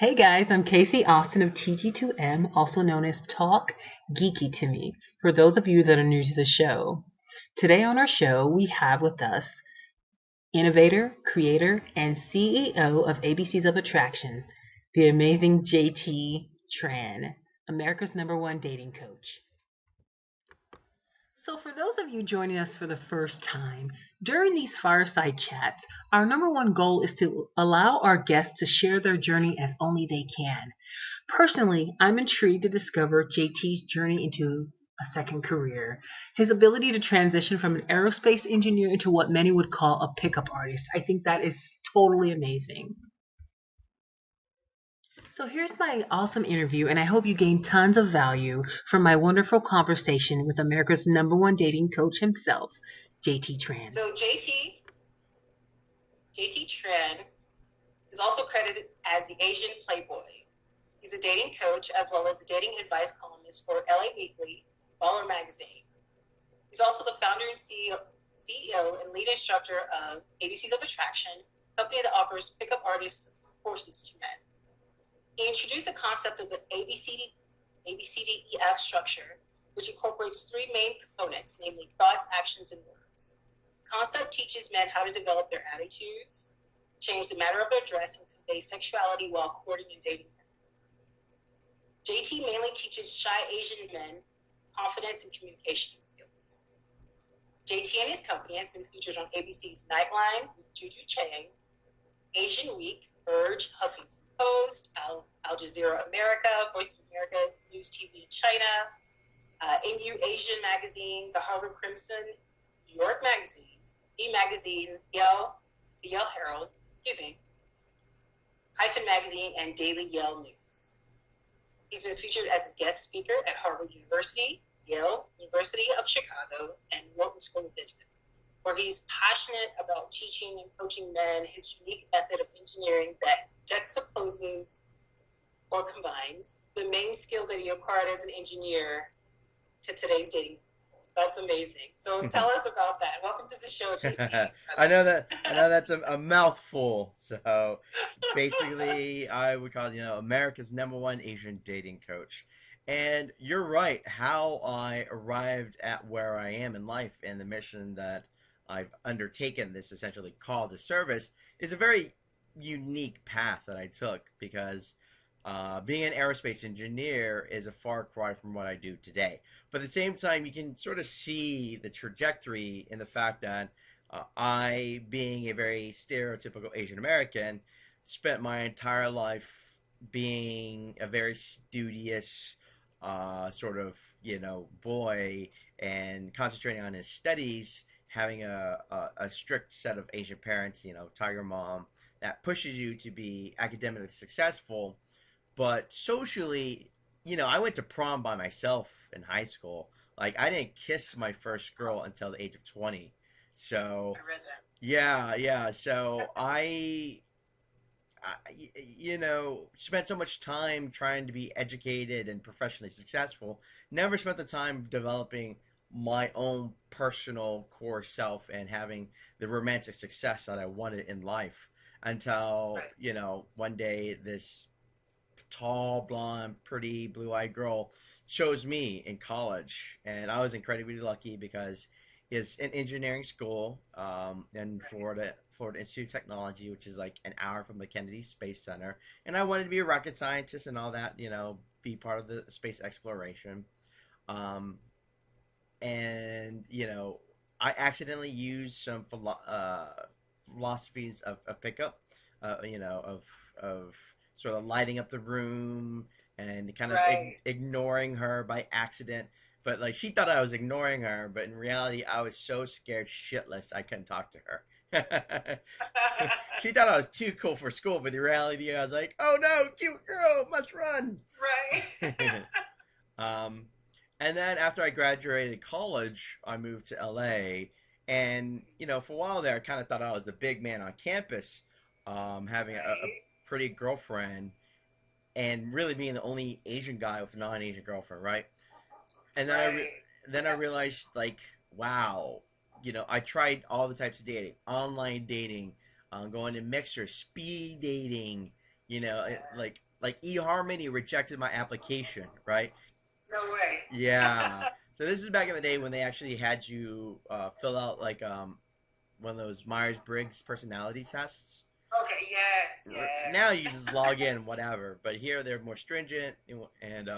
Hey guys, I'm Kaye-Cee Austin of TG2M, also known as Talk Geeky to Me, for those of you that are new to the show. Today on our show, we have with us innovator, creator, and CEO of ABCs of Attraction, the amazing JT Tran, America's #1 dating coach. So, for those of you joining us for the first time, during these fireside chats, our #1 goal is to allow our guests to share their journey as only they can. Personally, I'm intrigued to discover JT's journey into a second career, his ability to transition from an aerospace engineer into what many would call a pickup artist. I think that is totally amazing. So here's my awesome interview, and I hope you gain tons of value from my wonderful conversation with America's #1 dating coach himself, JT Tran. So JT Tran is also credited as the Asian Playboy. He's a dating coach as well as a dating advice columnist for LA Weekly, Baller Magazine. He's also the founder and CEO and lead instructor of ABCs of Attraction, a company that offers pickup artist courses to men. He introduced the concept of the ABCDEF structure, which incorporates three main components, namely thoughts, actions, and words. The concept teaches men how to develop their attitudes, change the matter of their dress, and convey sexuality while courting and dating them. JT mainly teaches shy Asian men confidence and communication skills. JT and his company has been featured on ABC's Nightline with Juju Chang, Asian Week, Verge, Huffington Post, Al Jazeera America, Voice of America, News TV in China, NU Asian Magazine, the Harvard Crimson, New York Magazine, E Magazine, the Yale Herald, Hyphen Magazine, and Daily Yale News. He's been featured as a guest speaker at Harvard University, Yale University of Chicago, and Wharton School of Business, where he's passionate about teaching and coaching men his unique method of engineering that juxtaposes or combines the main skills that he acquired as an engineer to today's dating. That's amazing. So tell us about that. Welcome to the show, JT. I know that's a mouthful. So basically, I would call it, America's #1 Asian dating coach. And you're right. How I arrived at where I am in life and the mission that I've undertaken, this essentially call to service, is a very unique path that I took because being an aerospace engineer is a far cry from what I do today. But at the same time, you can sort of see the trajectory in the fact that I, being a very stereotypical Asian American, spent my entire life being a very studious sort of, boy and concentrating on his studies, having a strict set of Asian parents, tiger mom, that pushes you to be academically successful. But socially, I went to prom by myself in high school. Like, I didn't kiss my first girl until the age of 20. So, I read that. yeah. So spent so much time trying to be educated and professionally successful. Never spent the time developing my own personal core self and having the romantic success that I wanted in life until, one day this tall, blonde, pretty, blue-eyed girl chose me in college, and I was incredibly lucky because it's an engineering school in Florida Institute of Technology, which is like an hour from the Kennedy Space Center, and I wanted to be a rocket scientist and all that, be part of the space exploration. And I accidentally used some philosophies of pickup, of sort of lighting up the room and kind of ignoring her by accident. But like, she thought I was ignoring her, but in reality, I was so scared shitless I couldn't talk to her. She thought I was too cool for school, but in reality, I was like, "Oh no, cute girl, must run!" Right. And then after I graduated college, I moved to LA, and for a while there, I kind of thought I was the big man on campus, having a pretty girlfriend, and really being the only Asian guy with a non-Asian girlfriend, right? And then I realized, like, wow, I tried all the types of dating, online dating, going to mixer, speed dating, like like eHarmony rejected my application, right? No way. Yeah. So this is back in the day when they actually had you fill out like one of those Myers-Briggs personality tests. Okay, yes, Now yes. you just log in, whatever. But here they're more stringent, and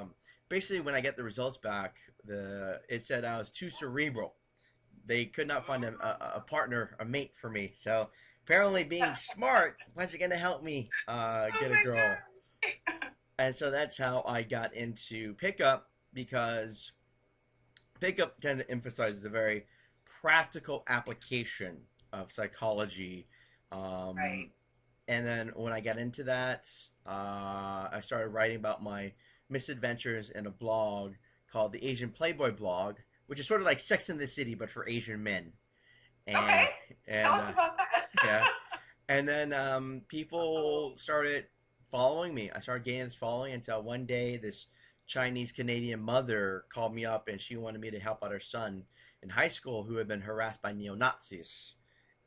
basically when I get the results back, it said I was too cerebral. They could not find a partner, a mate for me. So apparently being smart wasn't going to help me get a girl. And so that's how I got into pickup, because pickup tend to emphasize a very practical application of psychology. Right. And then when I got into that, I started writing about my misadventures in a blog called the Asian Playboy blog, which is sort of like Sex in the City but for Asian men. And Okay. and Tell us about that. yeah, and then people started following me. I started getting this following until one day this Chinese Canadian mother called me up and she wanted me to help out her son in high school who had been harassed by neo Nazis.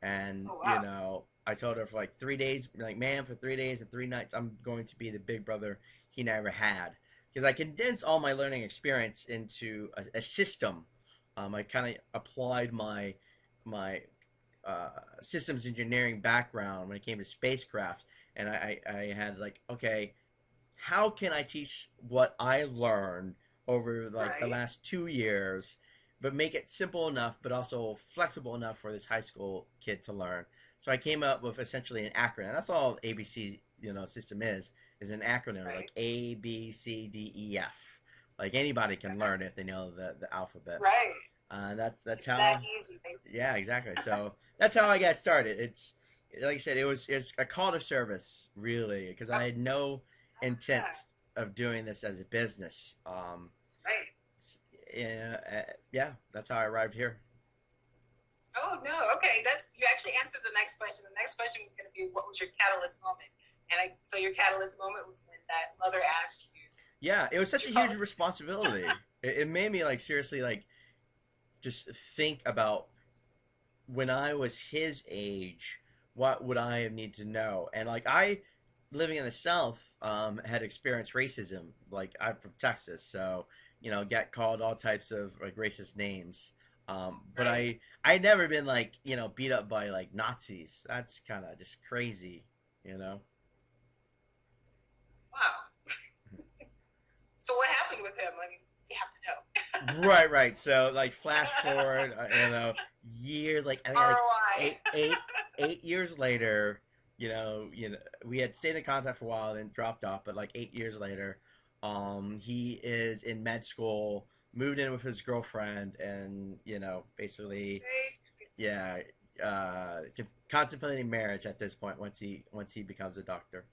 And Oh, wow. I told her for like 3 days, like, man, for 3 days and 3 nights, I'm going to be the big brother he never had. Because I condensed all my learning experience into a system. I kind of applied my systems engineering background when it came to spacecraft, and I had like, okay, how can I teach what I learned over like the Right. last 2 years, but make it simple enough, but also flexible enough for this high school kid to learn. So I came up with essentially an acronym. That's all ABC system is an acronym, Right. like A B C D E F. Like anybody can learn it if they know the alphabet. Right. That's It's how. that easy. Yeah, exactly. So that's how I got started. It's like I said, it's a call to service, really, because I had no intent of doing this as a business. Right. Yeah, that's how I arrived here. Oh no. Okay, you actually answered the next question. The next question was going to be, what was your catalyst moment? And so your catalyst moment was when that mother asked you. Yeah, it was such a huge responsibility. It made me like seriously like just think about when I was his age, what would I need to know? And like I, living in the South, had experienced racism. Like I'm from Texas, so get called all types of like racist names. But Right. I never been like beat up by like Nazis. That's kind of just crazy, you know. Wow. So what happened with him? Like, you have to know. Right. So like flash forward, years like I think like ROI. eight years later, we had stayed in contact for a while, then dropped off. But like 8 years later, he is in med school, moved in with his girlfriend, and basically, yeah, contemplating marriage at this point once he becomes a doctor.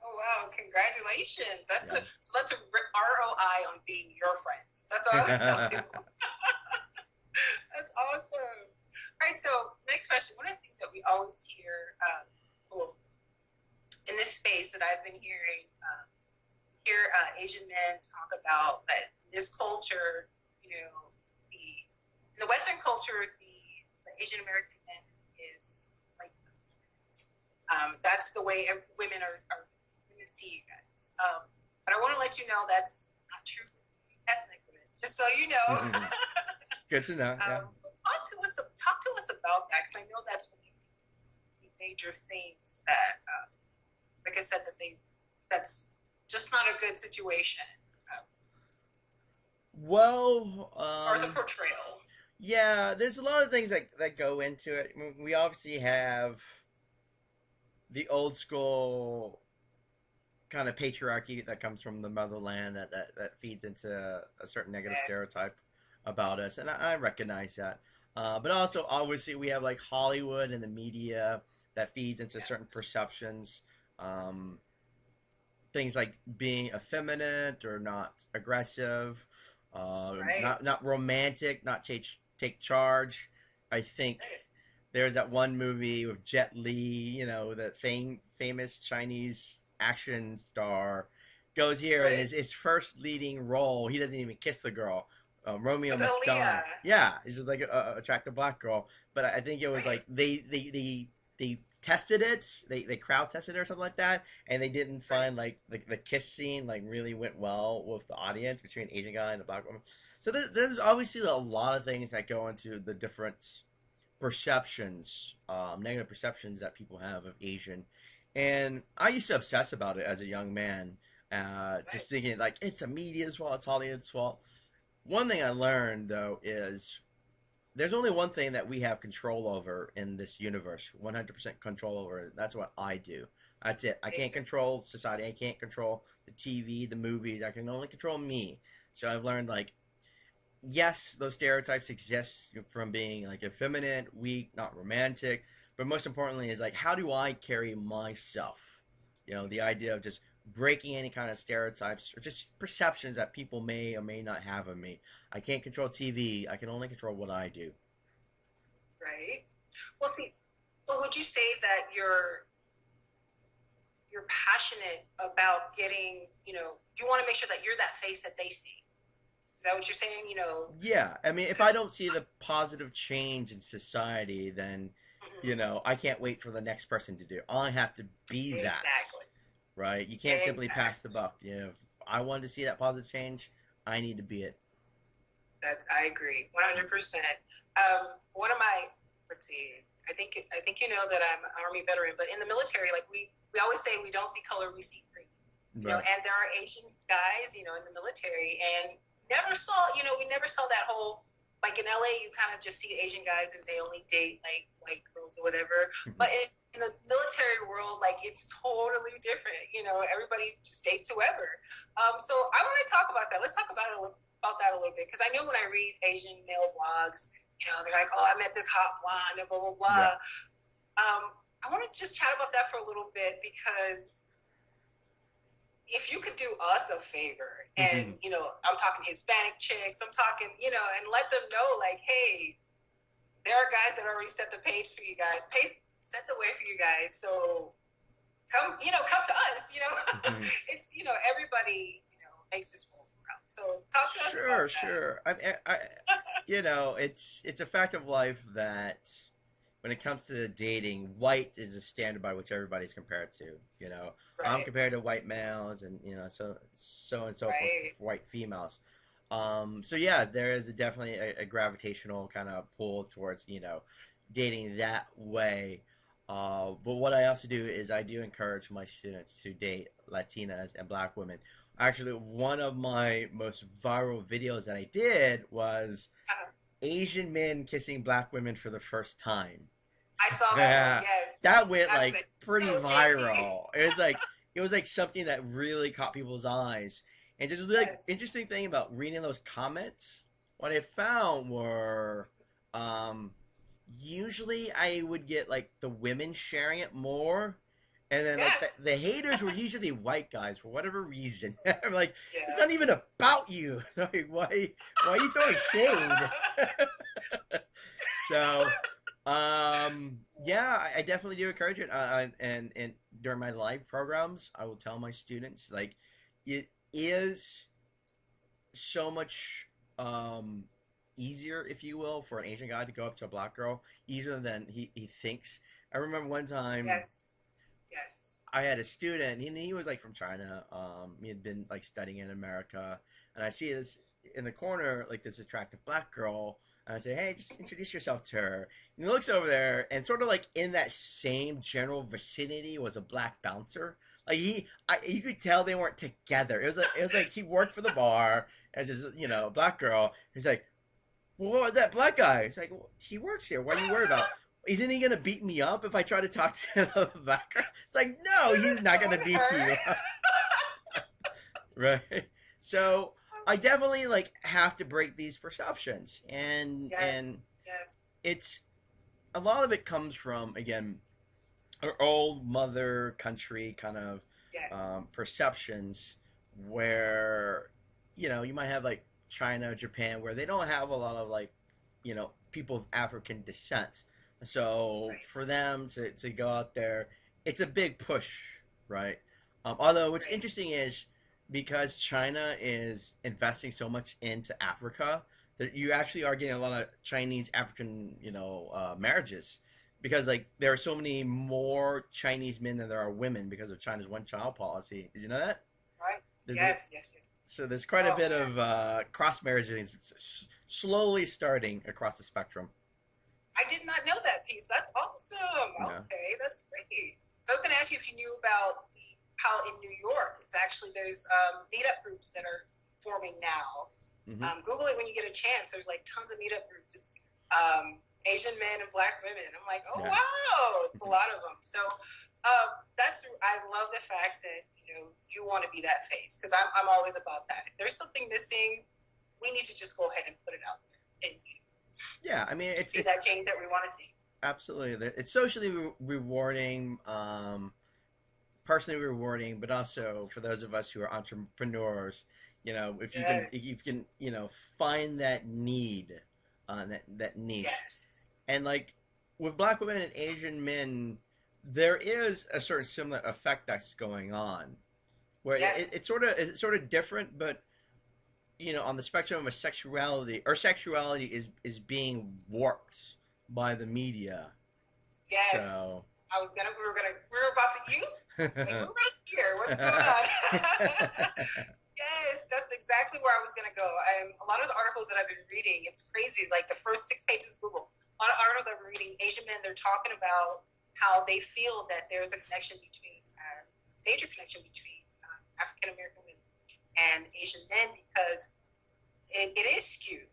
Oh wow! Congratulations. That's Yeah. so that's a ROI on being your friend. That's all I was telling you. That's awesome. All right. So next question. One of the things that we always hear, well, in this space that I've been hearing, Asian men talk about that in this culture, in the Western culture, the Asian American man is like, that's the way women women see you guys. But I want to let you know that's not true for ethnic women. Just so you know. Good to know. Yeah. Talk to us about that, because I know that's one of the major things that, like I said, that's just not a good situation. Well, or as a portrayal. Yeah, there's a lot of things that go into it. I mean, we obviously have the old school kind of patriarchy that comes from the motherland that feeds into a certain negative stereotype about us, and I recognize that. But also, obviously, we have like Hollywood and the media that feeds into certain perceptions. Things like being effeminate or not aggressive, not romantic, not take charge. I think there's that one movie with Jet Li, the famous Chinese action star, goes here and his first leading role, he doesn't even kiss the girl. Romeo must die. Yeah, he's just like a attractive black girl. But I think it was like they tested it. They crowd tested it or something like that, and they didn't Right. find like the kiss scene like really went well with the audience between an Asian guy and a black woman. So there's obviously a lot of things that go into the different perceptions, negative perceptions that people have of Asian. And I used to obsess about it as a young man, just thinking like it's a media's fault, it's Hollywood's fault. One thing I learned though is there's only one thing that we have control over in this universe, 100% control over it. That's what I do. That's it. I can't control society. I can't control the TV, the movies. I can only control me. So I've learned like yes, those stereotypes exist from being like effeminate, weak, not romantic, but most importantly is like how do I carry myself? You know, the idea of just breaking any kind of stereotypes or just perceptions that people may or may not have of me. I can't control TV. I can only control what I do. Right. Well, but would you say that you're passionate about getting, you want to make sure that you're that face that they see? Is that what you're saying? Yeah. I mean, if I don't see the positive change in society, then, I can't wait for the next person to do it. I have to be that. Exactly. Right? You can't simply pass the buck. If I wanted to see that positive change, I need to be it. I agree, 100%. One of my, let's see, I think you know that I'm an Army veteran, but in the military, like we always say we don't see color, we see green. Right. And there are Asian guys, in the military, and we never saw that whole, like in LA, you kind of just see Asian guys and they only date like white girls or whatever. But in the military world, like it's totally different. Everybody just dates whoever. So I want to talk about that. Let's talk about that a little bit, because I know when I read Asian male blogs, they're like, oh, I met this hot blonde and blah blah blah. Yeah. I want to just chat about that for a little bit, because if you could do us a favor, and I'm talking Hispanic chicks, I'm talking, and let them know, like, hey, there are guys that already set the page for you guys, set the way for you guys. So come to us. It's everybody makes this world around. So talk to us about that. Sure. It's a fact of life that when it comes to dating, white is the standard by which everybody's compared to. Right. I'm compared to white males, and so and so right. for white females. So yeah, there is definitely a gravitational kind of pull towards dating that way. But what I also do is I do encourage my students to date Latinas and Black women. Actually, one of my most viral videos that I did was Asian men kissing Black women for the first time. I saw that. Yes, that went like pretty viral. It was like something that really caught people's eyes. And just like interesting thing about reading those comments, what I found were usually I would get like the women sharing it more, and then like the haters were usually white guys for whatever reason. I'm like, it's not even about you. Like, why are you throwing shade? So, yeah, I definitely do encourage it. And during my live programs, I will tell my students like it is so much easier, if you will, for an Asian guy to go up to a Black girl, easier than he thinks. I remember one time I had a student, he was like from China. He had been like studying in America, and I see this in the corner, like this attractive Black girl, and I say, hey, just introduce yourself to her. And he looks over there, and sort of like in that same general vicinity was a Black bouncer. Like you could tell they weren't together. It was like he worked for the bar as just a Black girl. He's like, well, what, that Black guy? It's like, well, he works here. What are you worried about? Isn't he gonna beat me up if I try to talk to the Black girl? It's like, no, he's not gonna beat you up. Right. So I definitely like have to break these perceptions, and it's a lot of it comes from, again, our old mother country kind of perceptions where you might have like China, Japan, where they don't have a lot of like people of African descent. So for them to go out there, it's a big push, right? Although what's interesting is because China is investing so much into Africa, that you actually are getting a lot of Chinese African marriages, because like there are so many more Chinese men than there are women because of China's one-child policy. Did you know that? Right. There's Yes, yes, yes. So there's quite a Oh, bit man. of cross marriages slowly starting across the spectrum. I did not know that piece. That's awesome. Yeah. Okay, that's great. So I was going to ask you if you knew about how in New York, it's actually there's meetup groups that are forming now. Mm-hmm. Google it when you get a chance. There's like tons of meetup groups. It's Asian men and Black women. I'm like, oh Yeah. wow, a lot of them. So I love the fact that you want to be that face, because I'm always about that. If there's something missing, we need to just go ahead and put it out there and Yeah, I mean it's that change that we want to see. absolutely, it's socially rewarding, personally rewarding, but also for those of us who are entrepreneurs, if you Yes. can find that need, that niche. Yes. And like with Black women and Asian men, there is a certain similar effect that's going on, where Yes. it's sort of different, but on the spectrum of sexuality, our sexuality is being warped by the media. Yes. So We were about to like, we're right here. What's going on? Yes, that's exactly where I was gonna go. A lot of the articles that I've been reading, it's crazy. Like the first 6 pages of Google, a lot of articles I've been reading, Asian men, they're talking about how they feel that there's a connection between, major connection between African American women and Asian men, because it is skewed.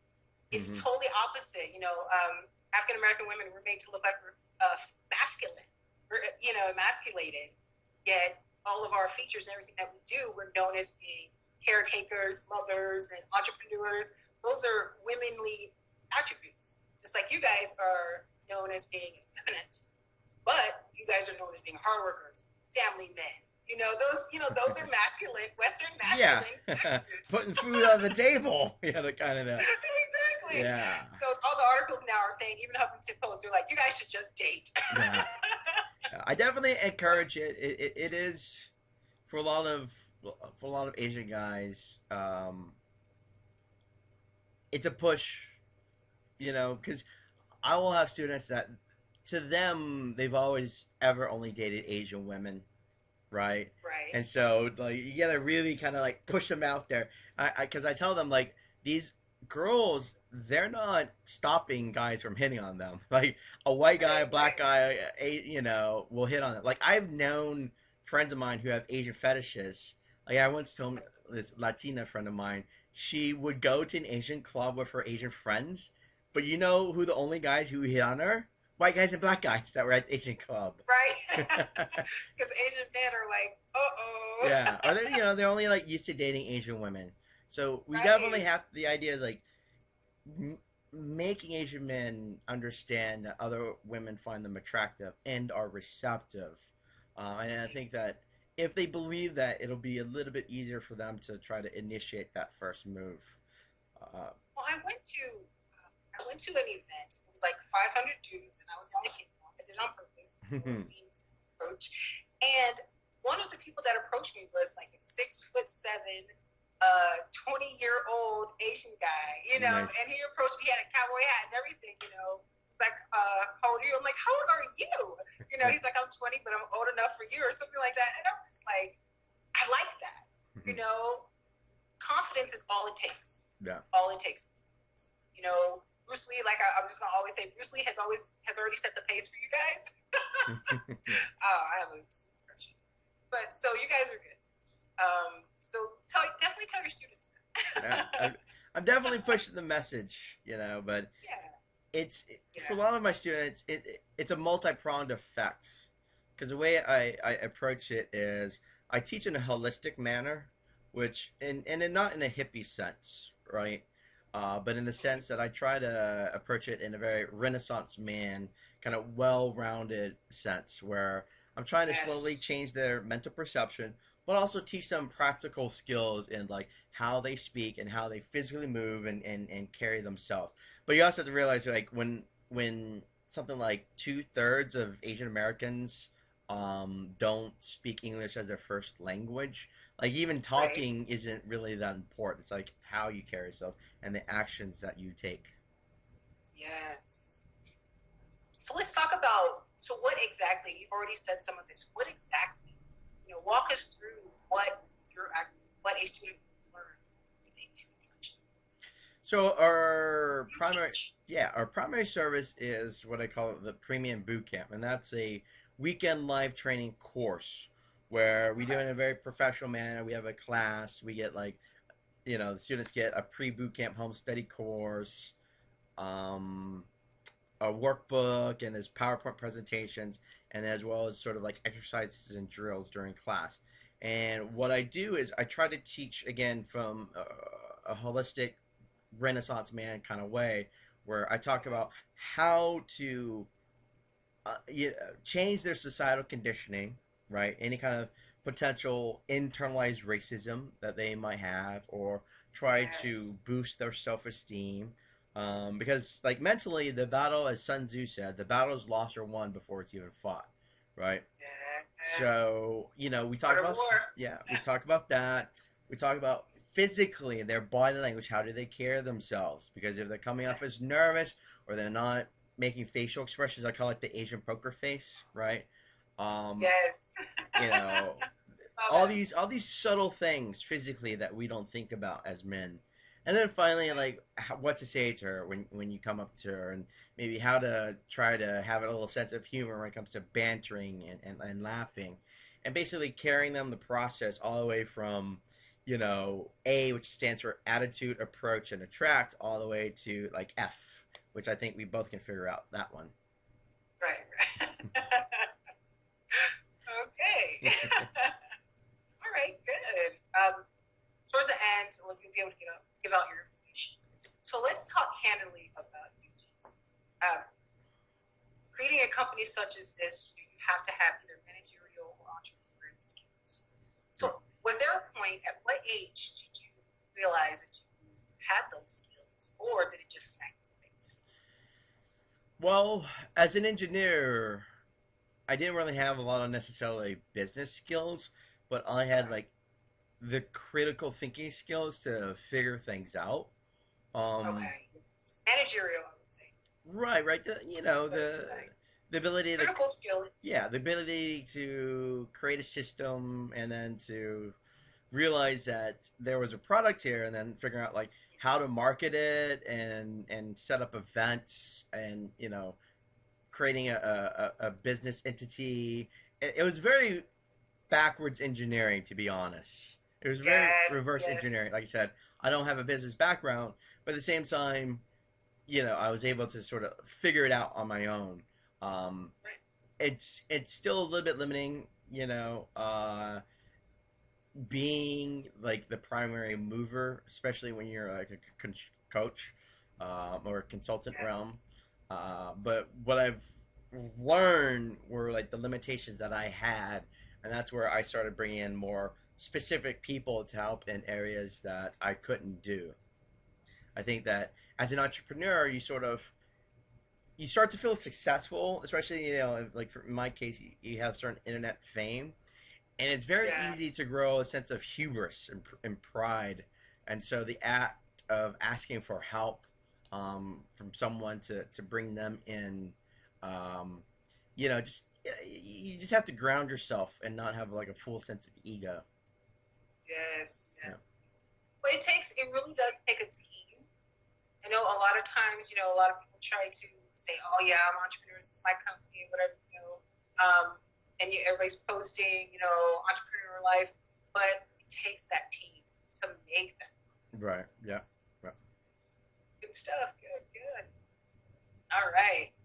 It's Mhm. totally opposite. African American women were made to look like we're masculine. We're emasculated. Yet all of our features and everything that we do, we're known as being caretakers, mothers, and entrepreneurs. Those are womanly attributes. Just like you guys are known as being effeminate, but you guys are known as being hard workers, family men. Those are masculine, Western Yeah, masculine attributes. putting food on the table. The kind of Exactly. Yeah. So all the articles now are saying, even Huffington Post, they're like, you guys should just date. Yeah. I definitely encourage it. It is for a lot of Asian guys. It's a push, because I will have students that to them they've always ever only dated Asian women, right? Right. And so like you gotta really kind of like push them out there. Because I tell them like these girls, they're not stopping guys from hitting on them. Like a white guy, a black guy, will hit on them. Like I've known friends of mine who have Asian fetishes. Like I once told this Latina friend of mine, she would go to an Asian club with her Asian friends, but you know who the only guys who hit on her? White guys and black guys that were at the Asian club. Right. Because Asian men are like, uh-oh. Yeah, or they're only like used to dating Asian women. So we Right. definitely have the idea is like making Asian men understand that other women find them attractive and are receptive. And I think that if they believe that, it'll be a little bit easier for them to try to initiate that first move. Well, I went to an event. It was like 500 dudes, and I was the only female. I did it on purpose. Approach. And one of the people that approached me was like a 6'7", 20-year-old Asian guy, Nice. and he approached me, he had a cowboy hat and everything, He's like, how old are you? I'm like, how old are you? He's like, I'm 20, but I'm old enough for you, or something like that. And I'm just like, I like that. Confidence is all it takes. Yeah. All it takes. Bruce Lee, like I'm just gonna always say, Bruce Lee has already set the pace for you guys. I have a impression, but so you guys are good. So definitely tell your students that. I'm definitely pushing the message, but it's for a lot of my students, it's a multi-pronged effect. Because the way I approach it is I teach in a holistic manner, which and not in a hippie sense, right? But in the sense that I try to approach it in a very Renaissance man, kind of well-rounded sense, where I'm trying to slowly change their mental perception, but also teach them practical skills in like how they speak and how they physically move and carry themselves. But you also have to realize like when something like 2/3 of Asian Americans don't speak English as their first language, like even talking isn't really that important. It's like how you carry yourself and the actions that you take. Yes. So let's talk about, so what exactly, you've already said some of this, what exactly, walk us through what a student learned with ATC instruction. So our primary service is what I call the premium boot camp, and that's a weekend live training course where we do it in a very professional manner. We have a class. We get the students get a pre-boot camp home study course, a workbook, and there's PowerPoint presentations, and as well as sort of like exercises and drills during class. And what I do is I try to teach again from a holistic Renaissance man kind of way, where I talk about how to change their societal conditioning, right? Any kind of potential internalized racism that they might have, or try to boost their self-esteem. Because like mentally, the battle, as Sun Tzu said, the battle is lost or won before it's even fought, right? So we talk about we talk about that. We talk about physically their body language. How do they carry themselves? Because if they're coming off as nervous or they're not making facial expressions, I call it the Asian poker face, right? Yes. All these subtle things physically that we don't think about as men. And then finally, like what to say to her when you come up to her, and maybe how to try to have a little sense of humor when it comes to bantering and laughing, and basically carrying them the process all the way from, A, which stands for attitude, approach, and attract, all the way to like F, which I think we both can figure out that one. Right. Okay. All right, good. Towards the end, you'll be able to give out your information. So let's talk candidly about you, JT. Creating a company such as this, you have to have either managerial or entrepreneurial skills. So was there a point, at what age did you realize that you had those skills, or did it just smack your face? Well, as an engineer, I didn't really have a lot of necessarily business skills, but I had like the critical thinking skills to figure things out. Okay. Managerial, I would say. Right. The ability to critical skill. Yeah, the ability to create a system and then to realize that there was a product here, and then figuring out like how to market it and set up events, and creating a business entity. It was very backwards engineering, to be honest. It was very reverse engineering. Like I said, I don't have a business background, but at the same time, I was able to sort of figure it out on my own. It's still a little bit limiting, being like the primary mover, especially when you're like a coach or a consultant realm. But what I've learned were like the limitations that I had, and that's where I started bringing in more specific people to help in areas that I couldn't do. I think that as an entrepreneur, you start to feel successful, especially like in my case, you have certain internet fame, and it's very easy to grow a sense of hubris and pride. And so the act of asking for help from someone to bring them in, you just have to ground yourself and not have like a full sense of ego. Yes. Yeah. But it really does take a team. I know a lot of times, a lot of people try to say, "Oh yeah, I'm an entrepreneur. This is my company," whatever, and everybody's posting, entrepreneur life, but it takes that team to make that. Right. Yeah. Right. Good stuff. Good. All right.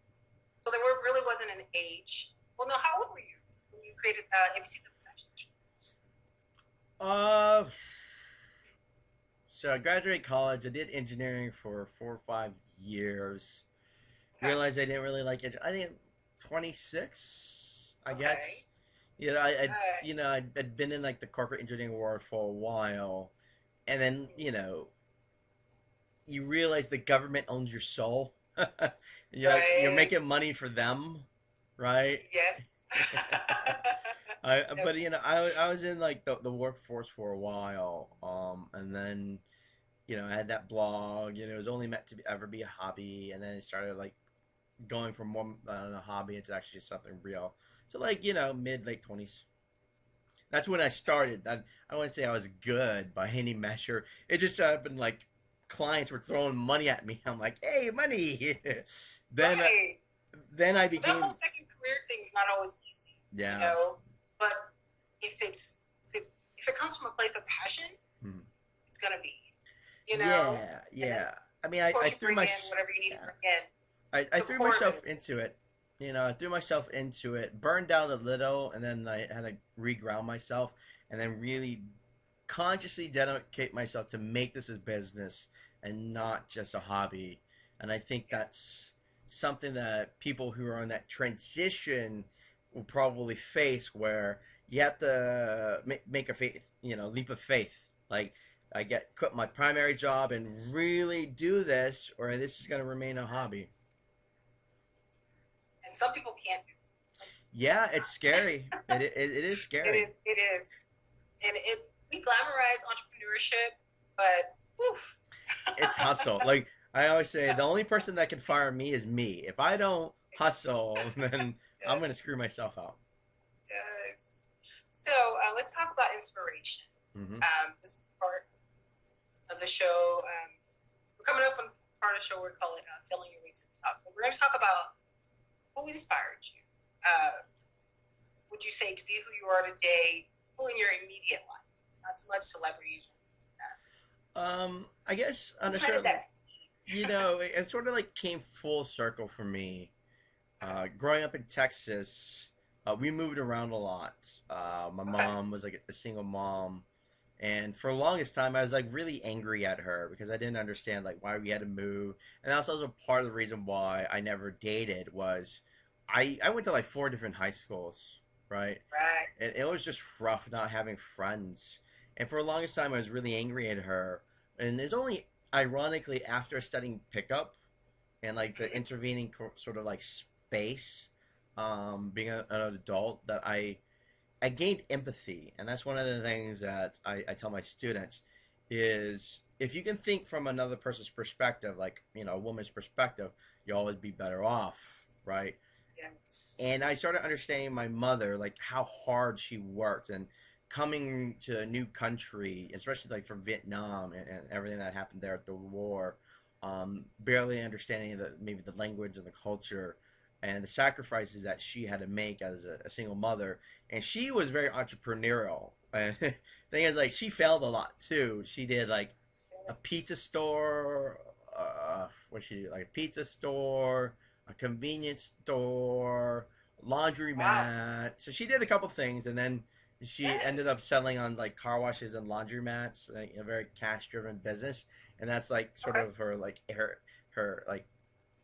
So there really wasn't an age. Well, no. How old were you when you created ABCs of Potential? So I graduated college. I did engineering for 4 or 5 years. Realized I didn't really like it. I think 26, I guess. I'd been in like the corporate engineering world for a while, and then you realize the government owns your soul. You're making money for them, right? Yes. I was in like the workforce for a while, and then I had that blog. It was only meant to ever be a hobby, and then it started like going from more a hobby into actually something real. So like, you know, mid late 20s. That's when I started. I wouldn't say I was good by any measure. It just happened like clients were throwing money at me. I'm like, hey, money. then Right. then I But that became whole second career thing is not always easy. yeah. You know, but if it comes from a place of passion, Hmm. it's gonna be easy. You know. Yeah, And then, yeah. I mean, of I course, you threw bring my in whatever you need to yeah. bring in. I The threw core myself of into it. You know, I threw myself into it, burned out a little, and then I had to reground myself, and then really consciously dedicate myself to make this a business and not just a hobby. And I think Yes. that's something that people who are on that transition will probably face, where you have to make a faith, you know, leap of faith. Like I get quit my primary job and really do this, or this is going to remain a hobby. And some people can't do it. Some Yeah, it's people scary. It is It scary. is. It is. And we glamorize entrepreneurship, but oof. It's hustle. Like I always say, the only person that can fire me is me. If I don't hustle, then I'm gonna screw myself out. Yes. So let's talk about inspiration. Hmm. This is part of the show. We're coming up on part of the show. We call it "Filling Your Way to the Top." But we're going to talk about who inspired you. Would you say to be who you are today, who in your immediate life, not so much celebrities? I guess on a Who inspired certain, that? you know, it sort of like came full circle for me. Growing up in Texas, we moved around a lot. My Okay. mom was like a single mom, and for the longest time, I was like really angry at her because I didn't understand like why we had to move. And that's also part of the reason why I never dated was I went to like 4 different high schools, right? Right. And it was just rough not having friends. And for the longest time, I was really angry at her. And it's only ironically after studying pickup and like the intervening sort of like space, being an adult, that I gained empathy. And that's one of the things that I tell my students is if you can think from another person's perspective, like, you know, a woman's perspective, you'll always be better off, right? Yes. And I started understanding my mother, like how hard she worked, and coming to a new country, especially like from Vietnam and everything that happened there at the war, barely understanding maybe the language and the culture and the sacrifices that she had to make as a single mother. And she was very entrepreneurial. And the thing is, like, she failed a lot too. She did like a pizza store, what she do? Like a pizza store, a convenience store, Wow. laundromat. So she did a couple things, and then she ended up Yes. selling on like car washes and laundromats, like, a very cash driven business, and that's like sort Okay. of her like her like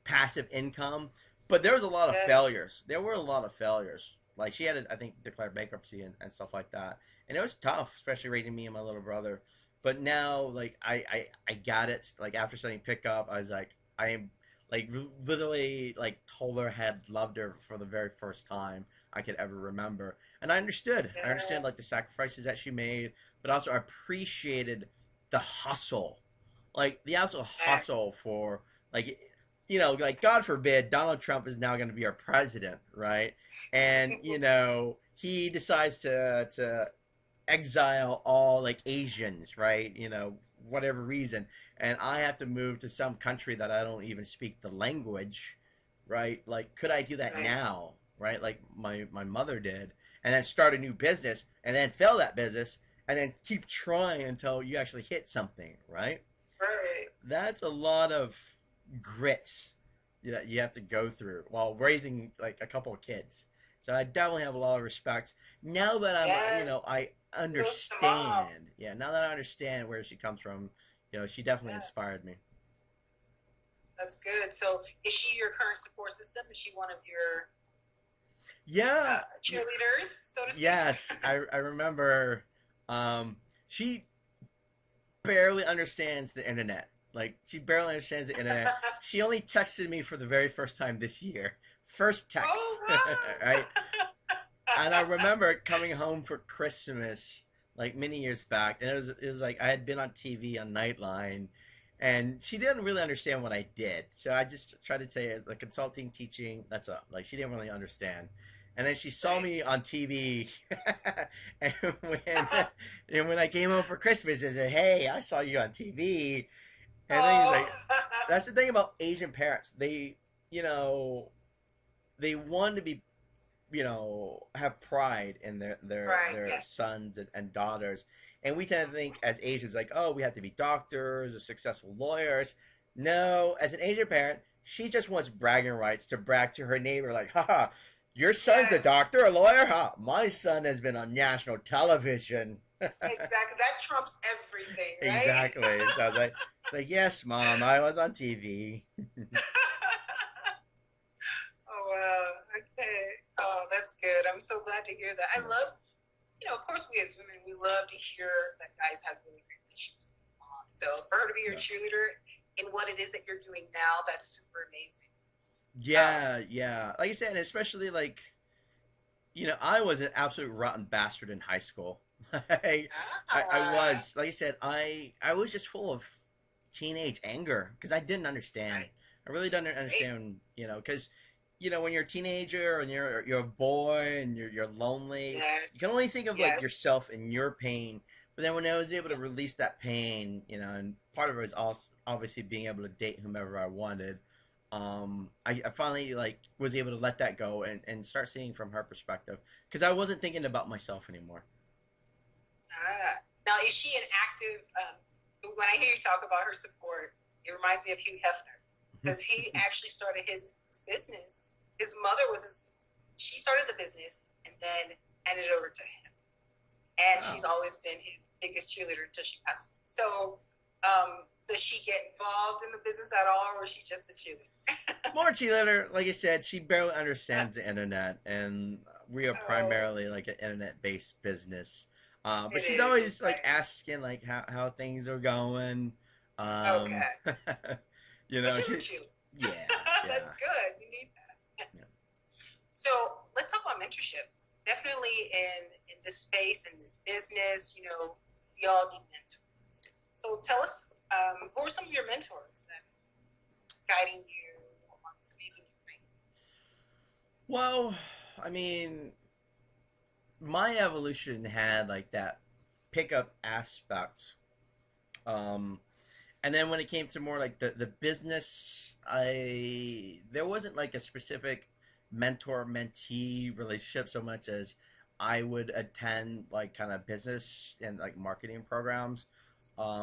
passive income. But there was a lot of Yes. failures. There were a lot of failures. Like she had to, I think, declare bankruptcy and stuff like that, and it was tough, especially raising me and my little brother. But now, like I got it. Like after studying pickup, I was like I am like literally like told her I had loved her for the very first time I could ever remember, and I understood. I understand Yeah. like the sacrifices that she made, but also appreciated the hustle, like the actual hustle Yes. for like, you know, like God forbid Donald Trump is now going to be our president, right? And you know he decides to exile all like Asians, right? You know, whatever reason, and I have to move to some country that I don't even speak the language, right? Like, could I do that Right. now, right? Like my mother did, and then start a new business, and then fail that business, and then keep trying until you actually hit something, right? Right. That's a lot of grit that you have to go through while raising like a couple of kids. So I definitely have a lot of respect now that you Yeah. know, I Kudos to mom. understand. Yeah, now that I understand where she comes from, you know, she definitely Yeah. inspired me. That's good. So, is she your current support system? Is she one of your Yeah, cheerleaders, so to speak? yes, I remember. She barely understands the internet. Like she barely understands the internet. She only texted me for the very first time this year. First Oh text, right? wow! And I remember coming home for Christmas like many years back, and it was like I had been on TV on Nightline, And she didn't really understand what I did, so I just tried to tell her the consulting, teaching. That's up. Like she didn't really understand, and then she saw Right. me on TV, and when and when I came home for Christmas, I said, "Hey, I saw you on TV," and then he's Oh. like, "That's the thing about Asian parents. You know, they want to be, have pride in Right. their Yes. sons and daughters, and we tend to think as Asians like, oh, we have to be doctors or successful lawyers. No, as an Asian parent, she just wants bragging rights to brag to her neighbor, like, haha, your son's a Yes. doctor, a lawyer, huh? My son has been on national television. Exactly. That trumps everything, right? Exactly. So I was like, it's like, yes, mom, I was on TV. Oh wow. Okay. Oh, that's good. I'm so glad to hear that. I love, of course, we as women, we love to hear that guys have really great relationships with mom. So for her to be your Yeah. cheerleader in what it is that you're doing now, that's super amazing. Um, Yeah, yeah. Like I said, and especially like, I was an absolute rotten bastard in high school. I ah, was, like I said, I was just full of teenage anger because I didn't understand. right, I really didn't right. understand, because when you're a teenager and you're a boy and you're lonely, you can Yes, only think of like yes, yourself and your pain. But then when I was able to release that pain, and part of it was also obviously being able to date whomever I wanted. I finally like was able to let that go and start seeing from her perspective because I wasn't thinking about myself anymore. ah. Now, is she an active? When I hear you talk about her support, it reminds me of Hugh Hefner because he actually started his business. His mother was she started the business and then handed it over to him, and she's Wow. always been his biggest cheerleader until she passed away. So, does she get involved in the business at all, or is she just a cheerleader? More cheerleader, like I said, she barely understands the internet, and we are Oh, primarily like an internet-based business. But it she's is always like right. asking like how things are going. Um, Okay, but she's she, a cheerleader. yeah, yeah, That's good. You need that. yeah. So let's talk about mentorship. Definitely in this space, in this business, we all need mentors. So tell us, who are some of your mentors that are guiding you on this amazing journey? Well, I mean, my evolution had like that pickup aspect. Um, and then when it came to more like the business, I there wasn't like a specific mentor mentee relationship so much as I would attend like kind of business and like marketing programs.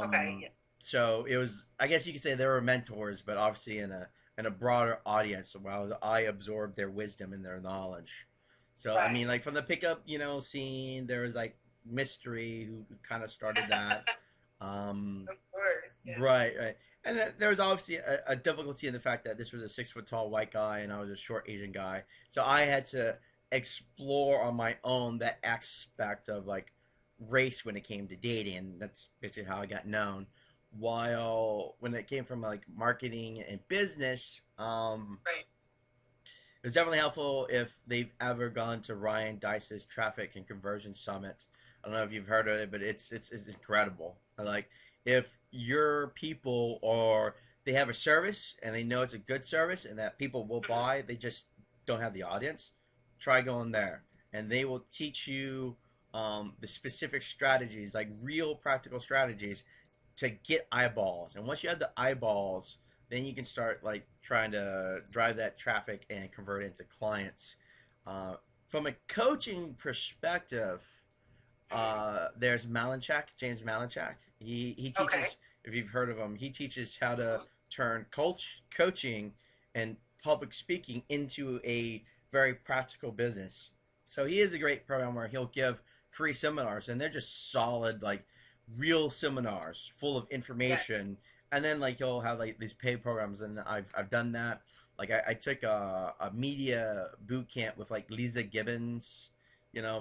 Okay, Um, yeah. so it was, I guess you could say, there were mentors, but obviously in a broader audience, while I absorbed their wisdom and their knowledge. So I mean, Right. like from the pickup, scene, there was like Mystery who kind of started that. Um, Of course, yes. right, right. And there was obviously a difficulty in the fact that this was a 6 foot tall white guy and I was a short Asian guy. So I had to explore on my own that aspect of like race when it came to dating. And that's basically how I got known. While when it came from like marketing and business, Right. it was definitely helpful if they've ever gone to Ryan Dice's Traffic and Conversion Summit. I don't know if you've heard of it, but it's incredible. Like if your people or they have a service and they know it's a good service and that people will Mhm. buy, they just don't have the audience. Try going there, and they will teach you the specific strategies, like real practical strategies, to get eyeballs. And once you have the eyeballs, then you can start like trying to drive that traffic and convert it into clients. From a coaching perspective, Mhm. there's Malinchak, James Malinchak. He Okay. teaches, if you've heard of him, he teaches how to turn coaching and public speaking into a very practical business. So he is a great program where he'll give free seminars, and they're just solid, like real seminars full of Yes. information. And then like he'll have like these paid programs, and I've done that. Like I took a media boot camp with like Lisa Gibbons,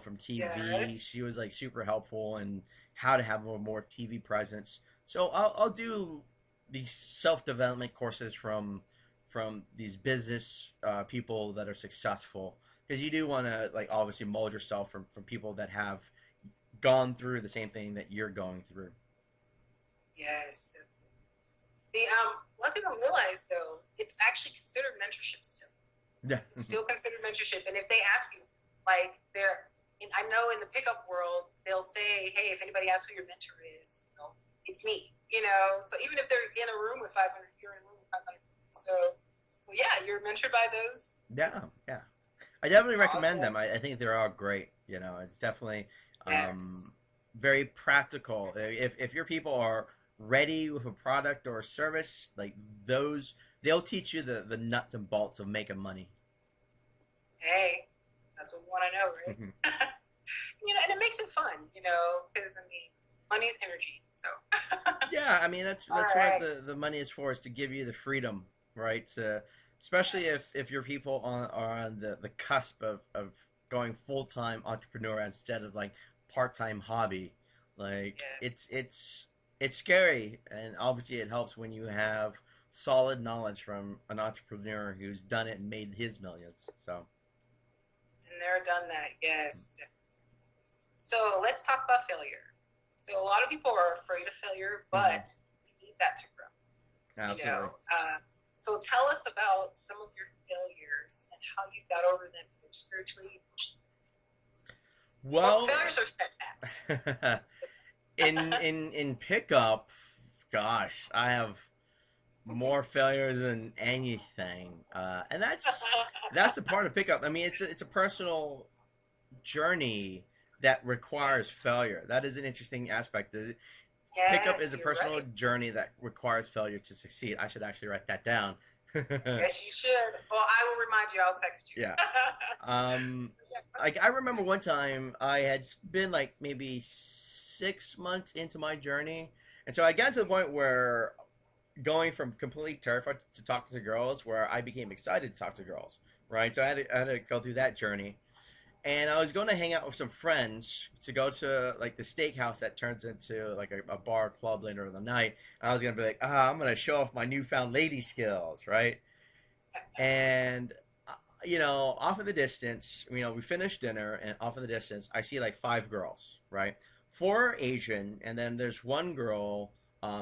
from Yes. TV. She was like super helpful in how to have a more TV presence. So I'll do these self development courses from these business people that are successful because you do want to like obviously mold yourself from people that have gone through the same thing that you're going through. Yes. The one thing I realized though, it's actually considered mentorship still. Yeah. It's still considered mentorship. And if they ask you, like I know in the pickup world, they'll say, hey, if anybody asks who your mentor is, it's me. So even if they're in a room with 500, you're in a room with 500. So yeah, you're mentored by those. Yeah, yeah. I definitely recommend Awesome. them. I think they're all great. It's definitely Yes. very practical. If your people are ready with a product or a service, like those, they'll teach you the nuts and bolts of making money. Hey, that's what we want to know, right? Mhm. And it makes it fun, because money's energy. So. Yeah, I mean All that's what right. the money is for, is to give you the freedom, right? Especially Yes. if your people are on the cusp of going full time entrepreneur instead of like part time hobby. Like Yes. it's scary, and obviously it helps when you have solid knowledge from an entrepreneur who's done it and made his millions. So And they're done that. Yes. So let's talk about failure. So a lot of people are afraid of failure, but we need that to grow. absolutely. So tell us about some of your failures and how you got over them spiritually. Well, failures are setbacks. in pickup, gosh, I have more failures than anything, and that's the part of pickup. I mean, it's a personal journey that requires Yes. failure. That is an interesting aspect. Pickup Yes, is a you're personal right. journey that requires failure to succeed. I should actually write that down. Yes, you should. Well, I will remind you. I'll text you. Yeah. Like I remember one time I had been like maybe 6 months into my journey, and so I got to the point where going from completely terrified to talking to girls, where I became excited to talk to girls. Right. So I had to go through that journey, and I was going to hang out with some friends to go to like the steakhouse that turns into like a bar club later in the night. And I was going to be like, I'm going to show off my newfound lady skills, right? And off in the distance, we finished dinner, and off in the distance, I see like five girls, right? Four are Asian, and then there's one girl.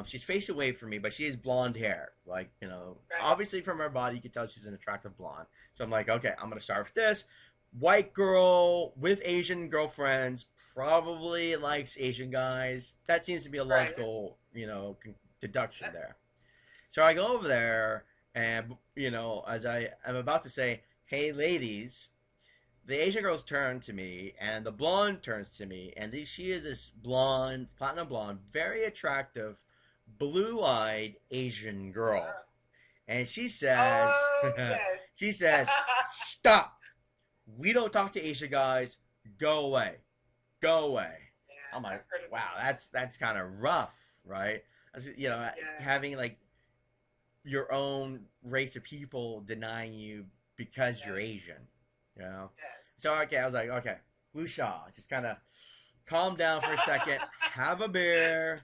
She's facing away from me, but she has blonde hair. Like, Right. obviously from her body, you can tell she's an attractive blonde. So I'm like, okay, I'm gonna start with this. White girl with Asian girlfriends, probably likes Asian guys. That seems to be a Right. logical, deduction there. So I go over there, and as I am about to say, "Hey, ladies," the Asian girls turn to me, and the blonde turns to me, and she is this blonde, platinum blonde, very attractive, blue-eyed Asian girl, and she says, Oh, yes. she says, "Stop! We don't talk to Asian guys. Go away, go away." Yeah, I'm like, I've heard of wow, that. that's kind of rough, right? Yeah. Having like your own race of people denying you because you're Yes. Asian. So Yes. okay, I was like, okay, woosha, just kind of calm down for a second, have a beer,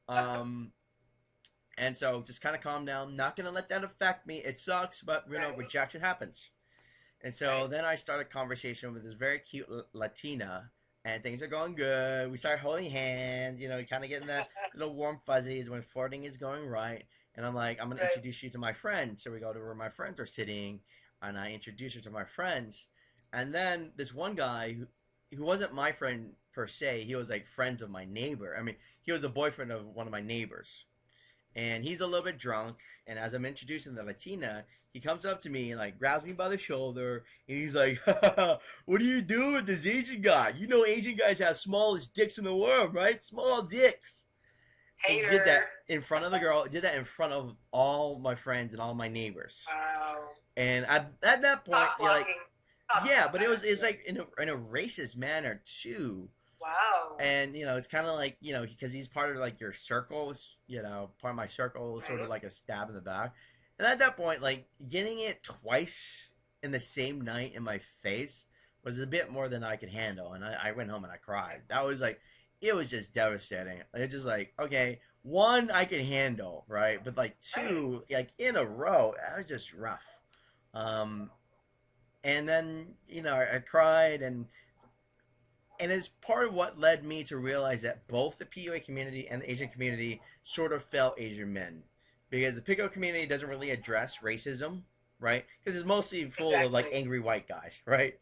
um, and so just kind of calm down. Not gonna let that affect me. It sucks, but Right. rejection happens. And so Right. then I start a conversation with this very cute Latina, and things are going good. We start holding hands, kind of getting that little warm fuzzies when flirting is going right. And I'm like, I'm going to Right. introduce you to my friends. So we go to where my friends are sitting, and I introduce her to my friends. And then this one guy who wasn't my friend per se, he was like friends of my neighbor. I mean, he was the boyfriend of one of my neighbors, and he's a little bit drunk. And as I'm introducing the Latina, he comes up to me and like grabs me by the shoulder, and he's like, "What are you doing with this Asian guy? You know, Asian guys have smallest dicks in the world, right? Small dicks." He did that Hater. in front of the girl. Did that in front of all my friends and all my neighbors. Wow. And at that point, Cock you're like, blocking. Cock yeah, but blocking. it's like in a racist manner too. Wow. And it's kind of like because he's part of like your circles, part of my circle was sort of Right. like a stab in the back. And at that point, like getting it twice in the same night in my face was a bit more than I could handle, and I went home and I cried. That was like, it was just devastating. It's just like, okay, one I could handle, right, but like Right. two, like in a row, that was just rough. Um, and then I cried, and it's part of what led me to realize that both the PUA community and the Asian community sort of felt Asian men. because the pickup community doesn't really address racism, right? Because it's mostly full of like Exactly. angry white guys, right?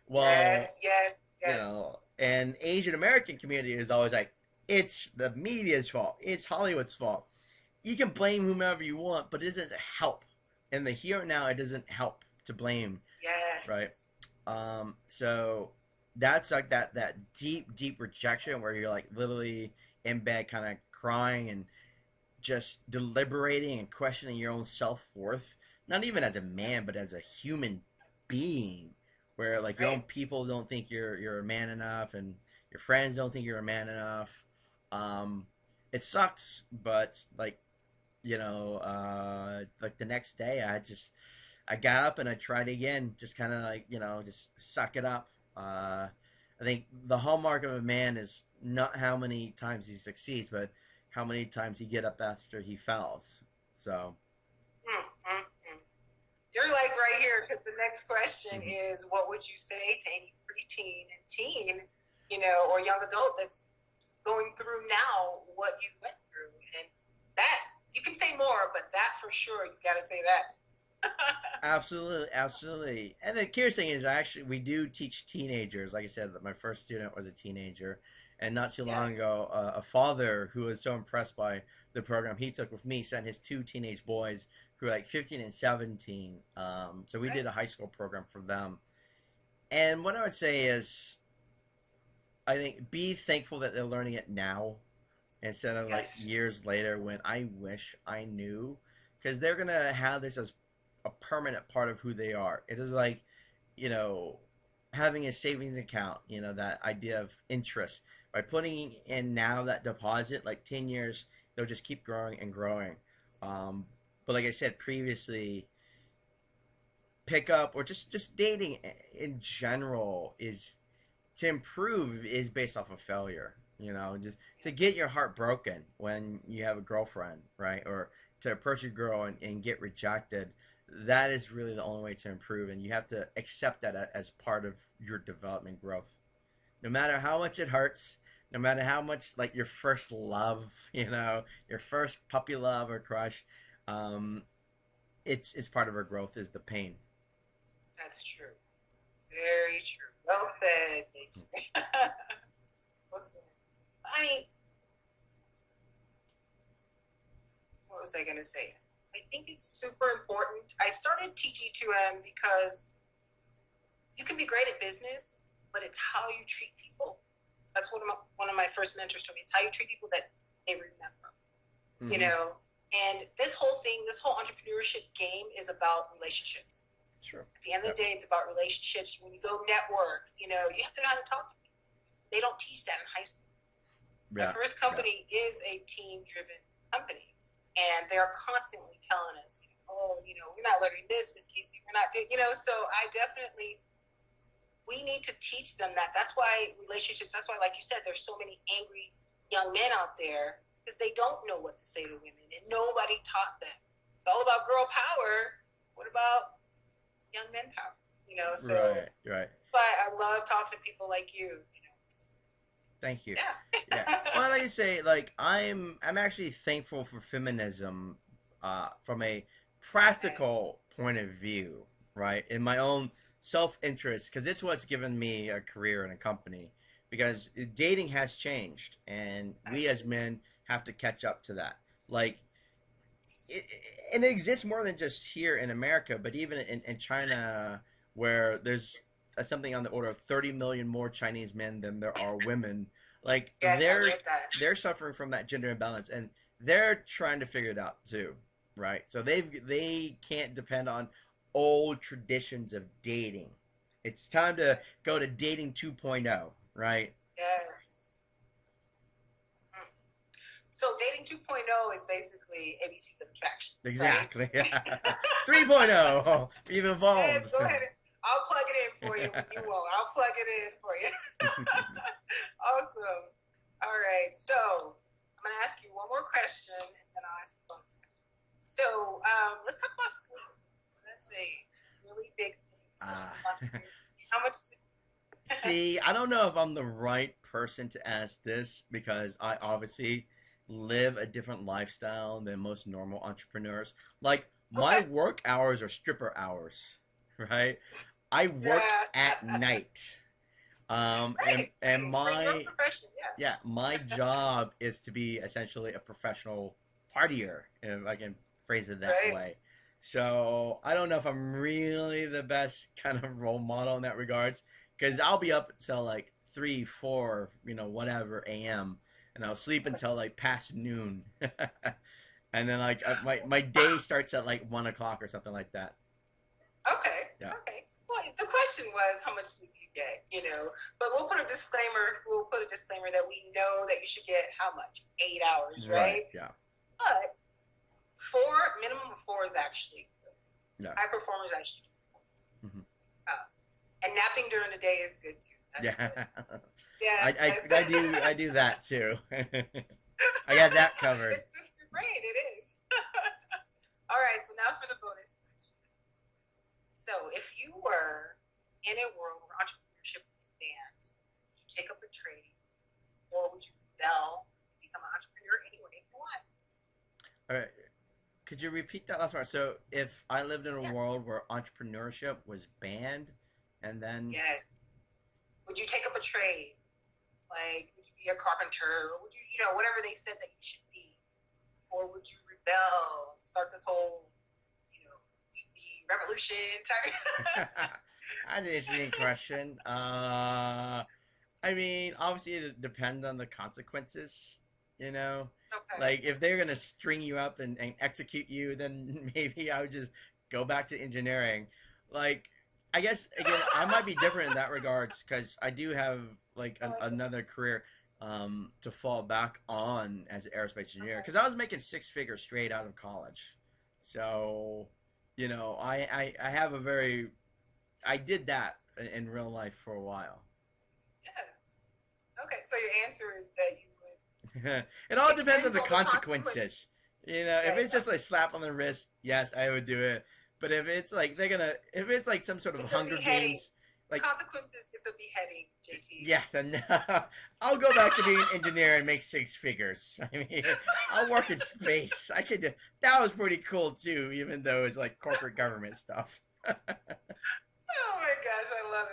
Well, Yes, yes, you yes. know, and Asian American community is always like, it's the media's fault, it's Hollywood's fault. You can blame whomever you want, but it doesn't help. In the here and now, it doesn't help to blame, right? Yes. So that's like that deep rejection where you're like literally in bed, kind of crying and just deliberating and questioning your own self worth, not even as a man, but as a human being, where like your own Right. people don't think you're a man enough, and your friends don't think you're a man enough. Um, it sucks, but like like the next day, I got up and I tried again, just kind of like just suck it up. I think the hallmark of a man is not how many times he succeeds, but how many times he get up after he falls. So, Mm. You're like right here because the next question mhm. is, what would you say to any preteen and teen, or young adult that's going through now what you went through? And that you can say more, but that for sure you got to say that. Absolutely, absolutely. And the curious thing is, actually, we do teach teenagers. Like I said, that my first student was a teenager, and not too long Yes. ago, a father who was so impressed by the program he took with me sent his two teenage boys who were like 15 and 17. So we Right. did a high school program for them. And what I would say is, I think be thankful that they're learning it now instead of like Yes. years later when I wish I knew, because they're gonna have this as a permanent part of who they are. It is like, you know, having a savings account, that idea of interest. By putting in now that deposit, like 10 years, they'll just keep growing and growing. Um, but like I said previously, pickup or just dating in general is to improve is based off of failure. Just to get your heart broken when you have a girlfriend, right? Or to approach a girl and get rejected. That is really the only way to improve, and you have to accept that as part of your development growth. No matter how much it hurts, no matter how much like your first love, your first puppy love or crush, um, it's part of our growth is the pain. That's true. Very true. Well said, JT. What's that? I mean, what was I going to say? I think it's super important. I started TG2M because you can be great at business, but it's how you treat people. That's what one of my first mentors told me. It's how you treat people that they remember. Mm-hmm. And this whole entrepreneurship game is about relationships. Sure. At the end of the day, it's about relationships. When you go network, you have to know how to talk to people. They don't teach that in high school. Yeah. My first company is a team-driven company, and they're constantly telling us, we're not learning this, Miss Kaye-Cee, we're not good, So we need to teach them that. That's why relationships. That's why, like you said, there's so many angry young men out there because they don't know what to say to women, and nobody taught them. It's all about girl power. What about young men power? So Right. but I love talking to people like you. Thank you. Yeah. Yeah. Well, like I say, like I'm actually thankful for feminism, from a practical point of view, right? In my own self interest, because it's what's given me a career in a company. Because dating has changed, and we as men have to catch up to that. Like, and it exists more than just here in America, but even in China, where there's something on the order of 30 million more Chinese men than there are women. Like Yes, I read that. they're suffering from that gender imbalance, and they're trying to figure it out too, right? So they can't depend on old traditions of dating. It's time to go to dating 2.0, right? Yes. So dating 2.0 is basically ABCs of attraction. Exactly. Right? 3.0. We've Yes, evolved. go ahead. I'll plug it in for you when you won't. I'll plug it in for you. Awesome. All right. So I'm going to ask you one more question, and then I'll ask you one question. So let's talk about sleep. That's a really big thing. How much? See, I don't know if I'm the right person to ask this because I obviously live a different lifestyle than most normal entrepreneurs. Like my Okay. work hours are stripper hours, right? I work Yeah. at night. Right. And Right. For your my profession, yeah. yeah, my job is to be essentially a professional partier, if I can phrase it that Right. way. So I don't know if I'm really the best kind of role model in that regards, because I'll be up until like 3, 4, whatever a.m. and I'll sleep until like past noon, and then like my day starts at like 1 o'clock or something like that. Okay. Yeah. Okay. Well, the question was how much sleep you get, but we'll put a disclaimer. We'll put a disclaimer that we know that you should get how much? 8 hours, right? Yeah. But minimum of 4 is actually good. Yeah. High performers actually do. Mm-hmm. And napping during the day is good too. That's Yeah. good. Yeah. I do that too. I got that covered. It's good for your brain. It is. All right. So now for the bonus question. So if you were in a world where entrepreneurship was banned, would you take up a trade, or would you rebel, become an entrepreneur anyway? And why? All right. Could you repeat that last part? So, if I lived in a world where entrepreneurship was banned, and then Yeah. Would you take up a trade? Like, would you be a carpenter, or would you, whatever they said that you should be, or would you rebel and start this whole, the revolution type? that's an interesting question. I mean, obviously, it depends on the consequences. Okay. Like if they're gonna string you up and execute you, then maybe I would just go back to engineering. Like, I guess again, I might be different in that regards because I do have like another career to fall back on as an aerospace engineer because I was making 6 figures straight out of college. So, I have I did that in real life for a while. Yeah. Okay, so your answer is that you would. It all depends on the consequences. If it's just like slap on the wrist, yes, I would do it. But if it's like if it's like some sort of Hunger Games, like consequences, it's a beheading, JT. Yeah, then I'll go back to being an engineer and make 6 figures. I mean, I'll work in space. I could. That was pretty cool too, even though it's like corporate government stuff. Oh my gosh, I love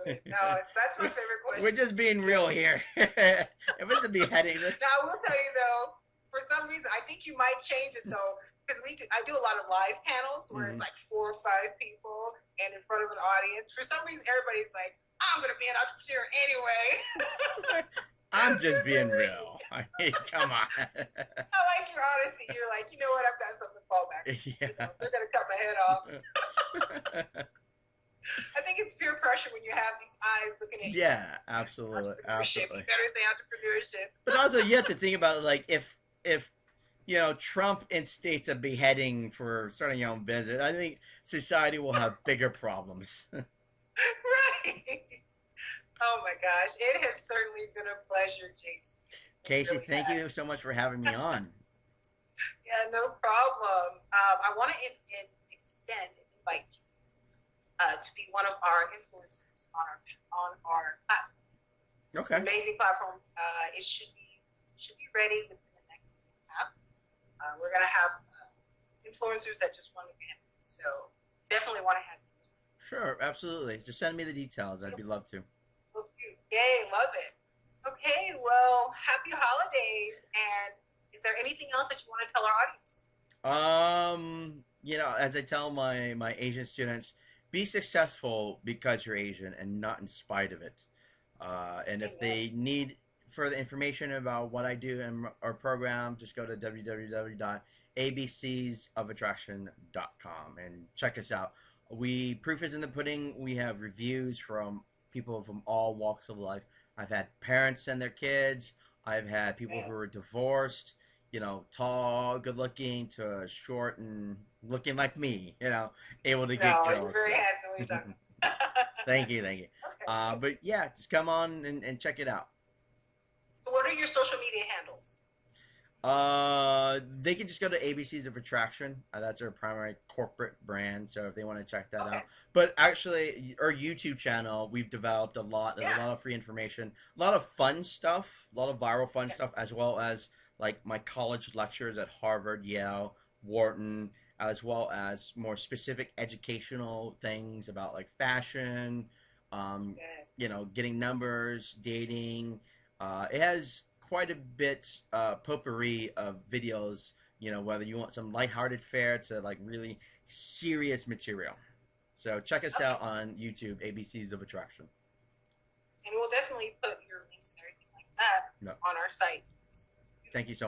it. No, that's my favorite question. We're just being real here. If it's a beheading. Now, I will tell you though, for some reason, I think you might change it though, because I do a lot of live panels where it's like 4 or 5 people and in front of an audience. For some reason, everybody's like, I'm going to be an entrepreneur anyway. I'm just being real. I mean, come on. I like your honesty. You're like, you know what? I've got something to fall back on. Yeah. They're going to cut my head off. I think it's peer pressure when you have these eyes looking at you. Yeah, absolutely. Absolutely. You better say entrepreneurship. But also, you have to think about it like if Trump instates a beheading for starting your own business, I think society will have bigger problems. Right. Oh my gosh. It has certainly been a pleasure, JT. Kaye-Cee, thank you so much for having me on. Yeah, no problem. I want to extend and invite you to be one of our influencers on our platform. Okay. It's an amazing platform. It should be ready within the next week and a half. We're gonna have influencers that just want to be, so definitely want to have you. Sure, absolutely. Just send me the details. I'd be love to. Yay, love it. Okay, well, happy holidays. And is there anything else that you want to tell our audience? As I tell my Asian students, be successful because you're Asian and not in spite of it. And if they need further information about what I do in our program, just go to www.abcsofattraction.com and check us out. Proof is in the pudding. We have reviews from people from all walks of life. I've had parents send their kids. I've had people who are divorced, tall, good looking to short and looking like me, able to get girls. You're very handsome. Thank you. Okay. But yeah, just come on and check it out. So what are your social media handles? They can just go to ABCs of Attraction. That's our primary corporate brand. So if they want to check that out, but actually our YouTube channel, we've developed a lot. There's a lot of free information, a lot of fun stuff, a lot of viral fun stuff, as well as like my college lectures at Harvard, Yale, Wharton, as well as more specific educational things about like fashion, um, getting numbers, dating. It has quite a bit potpourri of videos. Whether you want some lighthearted fare to like really serious material. So check us Okay. out on YouTube, ABCs of Attraction. And we'll definitely put your links and everything like that No, on our site. thank you so